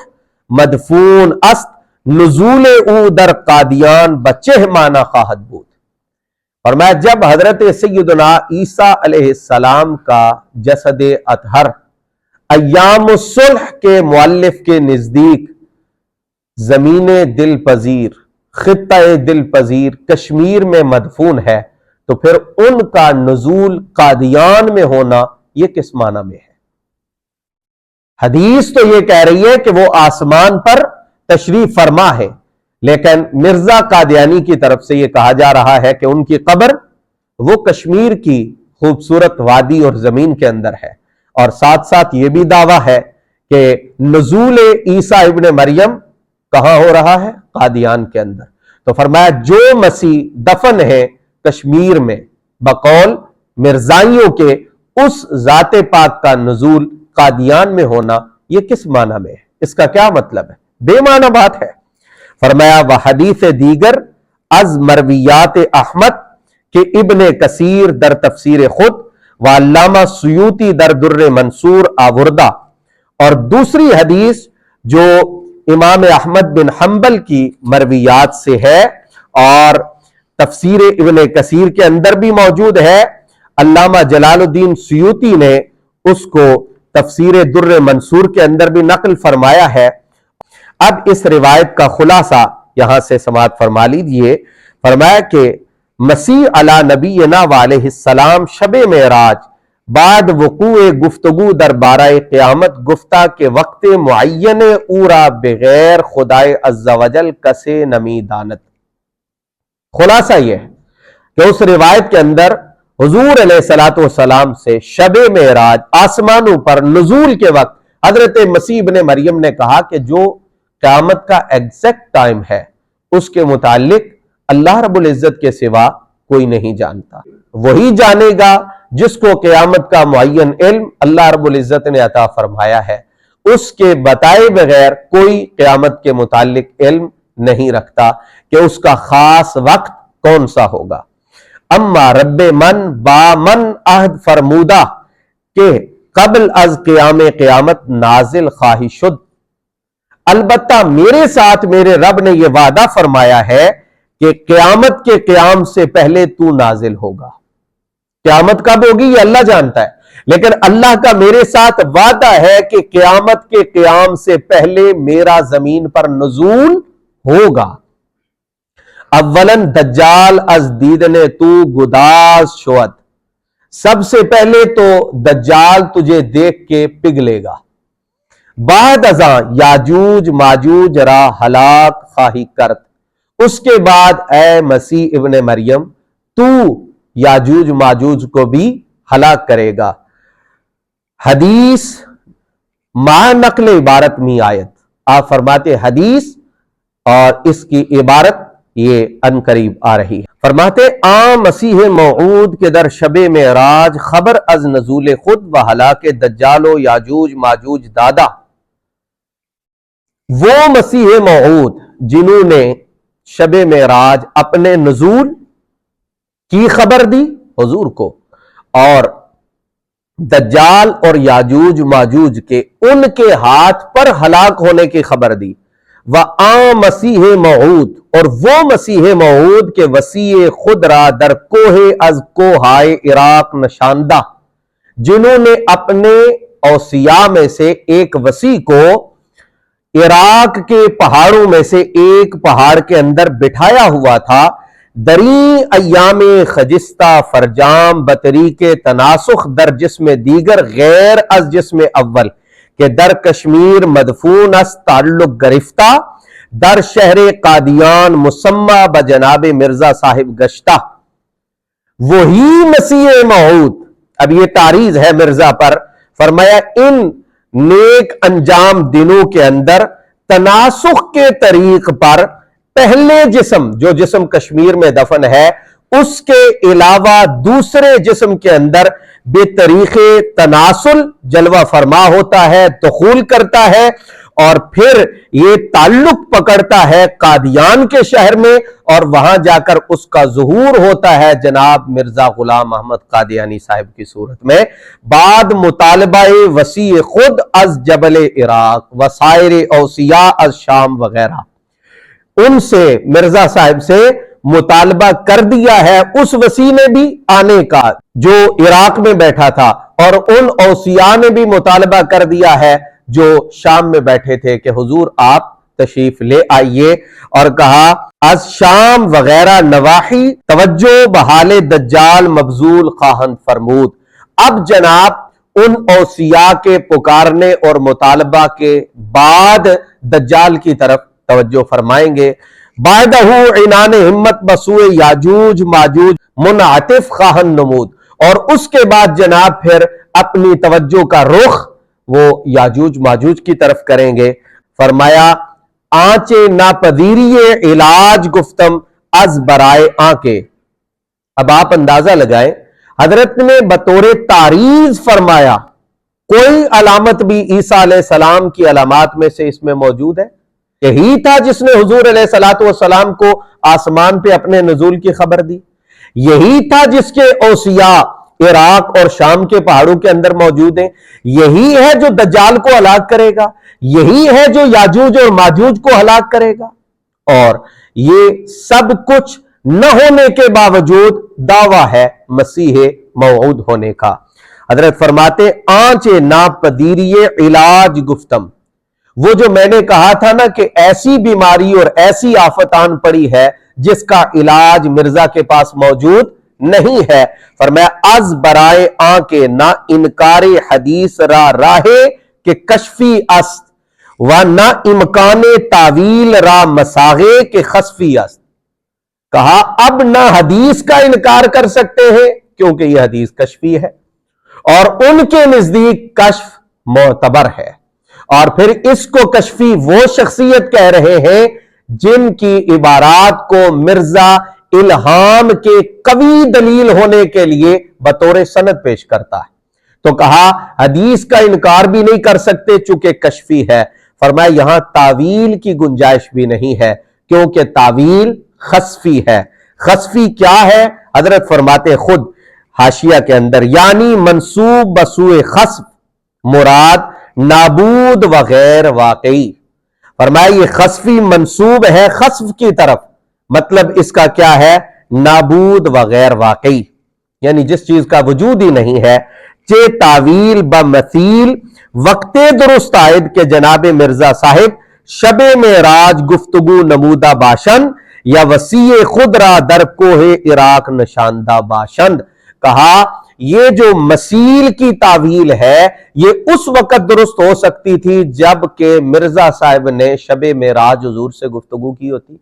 مدفون است نزول او در قادیان بچہ مانا خواہد بود، فرمایا جب حضرت سیدنا عیسیٰ علیہ السلام کا جسد اطہر ایام الصلح کے مؤلف کے نزدیک زمین دل پذیر، خطہ دل پذیر کشمیر میں مدفون ہے، تو پھر ان کا نزول قادیان میں ہونا یہ کس معنی میں ہے؟ حدیث تو یہ کہہ رہی ہے کہ وہ آسمان پر تشریف فرما ہے، لیکن مرزا قادیانی کی طرف سے یہ کہا جا رہا ہے کہ ان کی قبر وہ کشمیر کی خوبصورت وادی اور زمین کے اندر ہے، اور ساتھ ساتھ یہ بھی دعویٰ ہے کہ نزول عیسیٰ ابن مریم کہاں ہو رہا ہے؟ قادیان کے اندر۔ تو فرمایا جو مسیح دفن ہے کشمیر میں بقول مرزائیوں کے، اس ذات پاک کا نزول قادیان میں ہونا یہ کس معنی میں ہے؟ اس کا کیا مطلب ہے؟ بے معنی بات ہے۔ فرمایا وحدیث دیگر از مرویات احمد کہ ابن کثیر در تفسیر خود و علامہ سیوطی در در منصور آوردہ، اور دوسری حدیث جو امام احمد بن حنبل کی مرویات سے ہے اور تفسیر ابن کثیر کے اندر بھی موجود ہے، علامہ جلال الدین سیوطی نے اس کو تفسیر در منصور کے اندر بھی نقل فرمایا ہے۔ اب اس روایت کا خلاصہ یہاں سے سماعت فرما لیجیے۔ فرمایا کہ مسیح علی نبینا وعلیہ السلام شب معراج بعد وقوع گفتگو در بارہ قیامت گفتہ کے وقت معین اورا بغیر خدائے عز و جل کسے نمی دانت۔ خلاصہ یہ ہے کہ اس روایت کے اندر حضور علیہ السلام سے شب معراج آسمانوں پر نزول کے وقت حضرت مسیح ابن مریم نے کہا کہ جو قیامت کا ایگزیکٹ ٹائم ہے اس کے متعلق اللہ رب العزت کے سوا کوئی نہیں جانتا، وہی جانے گا جس کو قیامت کا معین علم اللہ رب العزت نے عطا فرمایا ہے، اس کے بتائے بغیر کوئی قیامت کے متعلق علم نہیں رکھتا کہ اس کا خاص وقت کون سا ہوگا۔ اما رب من با من عہد فرمودہ کہ قبل از قیام قیامت نازل خواہی شد، البتہ میرے ساتھ میرے رب نے یہ وعدہ فرمایا ہے کہ قیامت کے قیام سے پہلے تو نازل ہوگا۔ قیامت کب ہوگی یہ اللہ جانتا ہے، لیکن اللہ کا میرے ساتھ وعدہ ہے کہ قیامت کے قیام سے پہلے میرا زمین پر نزول ہوگا۔ اولن دجال از دیدنے تو گداز شود، سب سے پہلے تو دجال تجھے دیکھ کے پگھلے گا۔ بعد ازاں یاجوج ماجوج را ہلاک خواہی کرت، اس کے بعد اے مسیح ابن مریم تو یاجوج ماجوج کو بھی ہلاک کرے گا۔ حدیث مع نقل عبارت می آیت، آپ فرماتے حدیث اور اس کی عبارت یہ ان قریب آ رہی ہے۔ فرماتے مسیح موعود کے در شب معراج خبر از نزول خود و ہلاک دجال و یاجوج ماجوج دادا۔ وہ مسیح موعود جنہوں نے شب معراج اپنے نزول کی خبر دی حضور کو، اور دجال اور یاجوج ماجوج کے ان کے ہاتھ پر ہلاک ہونے کی خبر دی۔ مسیح موعود، اور وہ مسیح موعود کے وسیع خود را در کوہ از کوہائے عراق نشاندہ، جنہوں نے اپنے اوصیاء میں سے ایک وسیع کو عراق کے پہاڑوں میں سے ایک پہاڑ کے اندر بٹھایا ہوا تھا، دری ایام خجستہ فرجام بطریق تناسخ در جسم دیگر غیر از جسم اول کہ در کشمیر مدفون از تعلق گرفتہ، در شہر قادیان مسمى بجناب مرزا صاحب گشتہ۔ وہی مسیح موعود، اب یہ تعریض ہے مرزا پر، فرمایا ان نیک انجام دنوں کے اندر تناسخ کے طریق پر پہلے جسم، جو جسم کشمیر میں دفن ہے، اس کے علاوہ دوسرے جسم کے اندر بے طریق تناسل جلوہ فرما ہوتا ہے، دخول کرتا ہے، اور پھر یہ تعلق پکڑتا ہے قادیان کے شہر میں، اور وہاں جا کر اس کا ظہور ہوتا ہے جناب مرزا غلام احمد قادیانی صاحب کی صورت میں، بعد مطالبہ وسیع خود از جبل عراق وسائر اوصیاء از شام وغیرہ۔ ان سے مرزا صاحب سے مطالبہ کر دیا ہے اس وسیع نے بھی آنے کا جو عراق میں بیٹھا تھا، اور ان اوصیاء نے بھی مطالبہ کر دیا ہے جو شام میں بیٹھے تھے کہ حضور آپ تشریف لے آئیے، اور کہا از شام وغیرہ نواحی توجہ بحال دجال مبذول خواہند فرمود۔ اب جناب ان اوصیاء کے پکارنے اور مطالبہ کے بعد دجال کی طرف توجہ فرمائیں گے۔ بعدہ عنان ہمت بسوء یاجوج ماجوج منعطف خواہن نمود، اور اس کے بعد جناب پھر اپنی توجہ کا رخ وہ یاجوج ماجوج کی طرف کریں گے۔ فرمایا آنچے ناپذیری علاج گفتم از برائے آنکے۔ اب آپ اندازہ لگائیں، حضرت نے بطور تعریض فرمایا کوئی علامت بھی عیسیٰ علیہ السلام کی علامات میں سے اس میں موجود ہے؟ یہی تھا جس نے حضور علیہ السلام کو آسمان پہ اپنے نزول کی خبر دی، یہی تھا جس کے اوصیاء عراق اور شام کے پہاڑوں کے اندر موجود ہیں، یہی ہے جو دجال کو ہلاک کرے گا، یہی ہے جو یاجوج اور ماجوج کو ہلاک کرے گا، اور یہ سب کچھ نہ ہونے کے باوجود دعویٰ ہے مسیح موعود ہونے کا۔ حضرت فرماتے آنچے ناپذیری علاج گفتم، وہ جو میں نے کہا تھا نا کہ ایسی بیماری اور ایسی آفت آن پڑی ہے جس کا علاج مرزا کے پاس موجود نہیں ہے۔ فرمایا از برائے آنکے نہ انکار حدیث را راہے کہ کشفی است و نہ امکان تعویل را مساغے کے خسفی است۔ کہا اب نہ حدیث کا انکار کر سکتے ہیں کیونکہ یہ حدیث کشفی ہے اور ان کے نزدیک کشف معتبر ہے، اور پھر اس کو کشفی وہ شخصیت کہہ رہے ہیں جن کی عبارات کو مرزا الہام کے قوی دلیل ہونے کے لیے بطور سند پیش کرتا ہے۔ تو کہا حدیث کا انکار بھی نہیں کر سکتے چونکہ کشفی ہے۔ فرمایا یہاں تعویل کی گنجائش بھی نہیں ہے کیونکہ تعویل خسفی ہے۔ خسفی کیا ہے؟ حضرت فرماتے خود حاشیہ کے اندر یعنی منسوب بسوء خسف مراد نابود وغیر واقعی۔ فرمایا یہ خسفی منسوب ہے خسف کی طرف، مطلب اس کا کیا ہے؟ نابود وغیر واقعی، یعنی جس چیز کا وجود ہی نہیں ہے۔ چے تعویل بمثیل وقت درست آئد کے جناب مرزا صاحب شب معراج گفتگو نمودہ باشند یا وسیع خود را در کوہ عراق نشاندہ باشند۔ کہا یہ جو مسیل کی تعویل ہے یہ اس وقت درست ہو سکتی تھی جب کہ مرزا صاحب نے شب معراج حضور سے گفتگو کی ہوتی،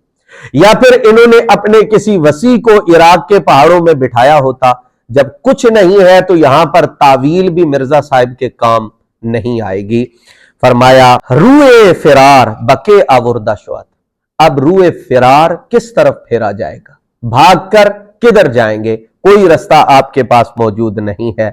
یا پھر انہوں نے اپنے کسی وسیع کو عراق کے پہاڑوں میں بٹھایا ہوتا۔ جب کچھ نہیں ہے تو یہاں پر تعویل بھی مرزا صاحب کے کام نہیں آئے گی۔ فرمایا روئے فرار بکے آوردہ شوات، اب روئے فرار کس طرف پھیرا جائے گا؟ بھاگ کر کدھر جائیں گے؟ کوئی رستہ آپ کے پاس موجود نہیں ہے۔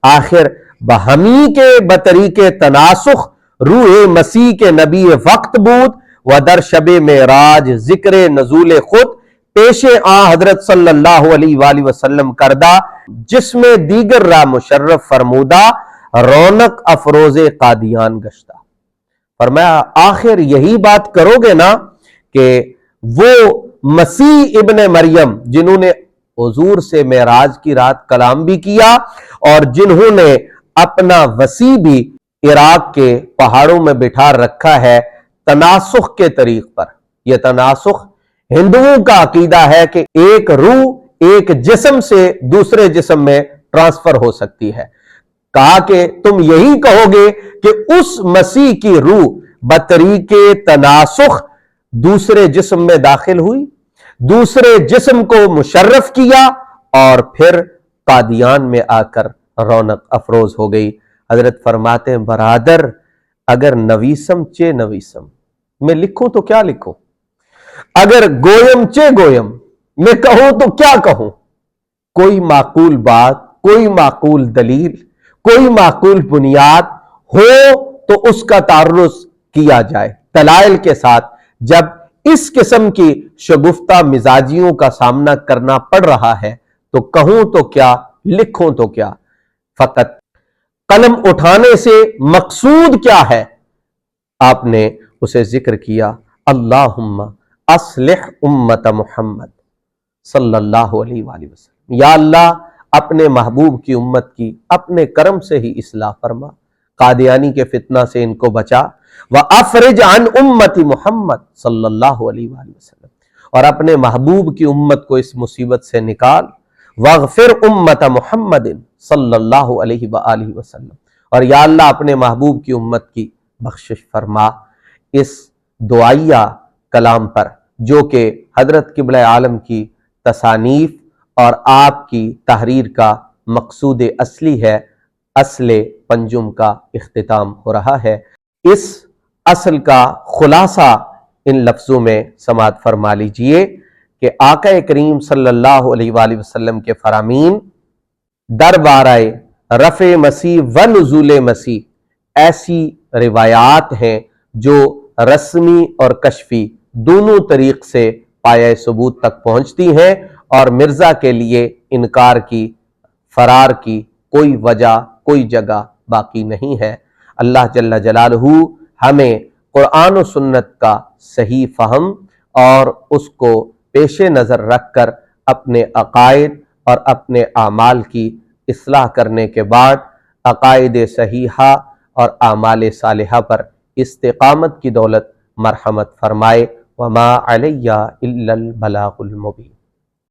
آخر بہمی کے بطریق تناسخ روح مسیح کے نبی وقت بود و در شب معراج ذکر نزول خود پیش آ حضرت صلی اللہ علیہ وآلہ وسلم کردہ جس میں دیگر را مشرف فرمودہ رونق افروز قادیان گشتہ۔ فرمایا آخر یہی بات کرو گے نا کہ وہ مسیح ابن مریم جنہوں نے حضور سے معراج کی رات کلام بھی کیا اور جنہوں نے اپنا وسیع بھی عراق کے پہاڑوں میں بٹھا رکھا ہے تناسخ کے طریق پر۔ یہ تناسخ ہندوؤں کا عقیدہ ہے کہ ایک روح ایک جسم سے دوسرے جسم میں ٹرانسفر ہو سکتی ہے۔ کہا کہ تم یہی کہو گے کہ اس مسیح کی روح بطریق تناسخ دوسرے جسم میں داخل ہوئی، دوسرے جسم کو مشرف کیا اور پھر قادیان میں آ کر رونق افروز ہو گئی۔ حضرت فرماتے ہیں برادر اگر نویسم چے نویسم میں لکھوں تو کیا لکھوں، اگر گویم چے گویم میں کہوں تو کیا کہوں؟ کوئی معقول بات، کوئی معقول دلیل، کوئی معقول بنیاد ہو تو اس کا تعرض کیا جائے دلائل کے ساتھ۔ جب اس قسم کی شگفتہ مزاجیوں کا سامنا کرنا پڑ رہا ہے تو کہوں تو کیا، لکھوں تو کیا؟ فقط قلم اٹھانے سے مقصود کیا ہے؟ آپ نے اسے ذکر کیا اللہم اصلح امت محمد صلی اللہ علیہ وآلہ وسلم، یا اللہ اپنے محبوب کی امت کی اپنے کرم سے ہی اصلاح فرما، قادیانی کے فتنہ سے ان کو بچا، وَأَفْرِجْ عَنْ أُمَّتِ محمد صلی اللہ علیہ وآلہ وسلم، اور اپنے محبوب کی امت کو اس مصیبت سے نکال، وَاغْفِرْ أُمَّتَ محمد صلی اللہ علیہ وآلہ وسلم، اور یا اللہ اپنے محبوب کی امت کی بخشش فرما۔ اس دعائیہ کلام پر جو کہ حضرت قبلہ عالم کی تصانیف اور آپ کی تحریر کا مقصود اصلی ہے، اصل پنجم کا اختتام ہو رہا ہے۔ اس اصل کا خلاصہ ان لفظوں میں سماعت فرما لیجئے کہ آقا کریم صلی اللہ علیہ وآلہ وسلم کے فرامین دربارہ رفع مسیح و نزول مسیح ایسی روایات ہیں جو رسمی اور کشفی دونوں طریق سے پایہ ثبوت تک پہنچتی ہیں، اور مرزا کے لیے انکار کی، فرار کی کوئی وجہ، کوئی جگہ باقی نہیں ہے۔ اللہ جل جلالہ ہمیں قرآن و سنت کا صحیح فہم اور اس کو پیش نظر رکھ کر اپنے عقائد اور اپنے اعمال کی اصلاح کرنے کے بعد عقائد صحیحہ اور اعمال صالحہ پر استقامت کی دولت مرحمت فرمائے۔ وما علی الا البلاغ المبین۔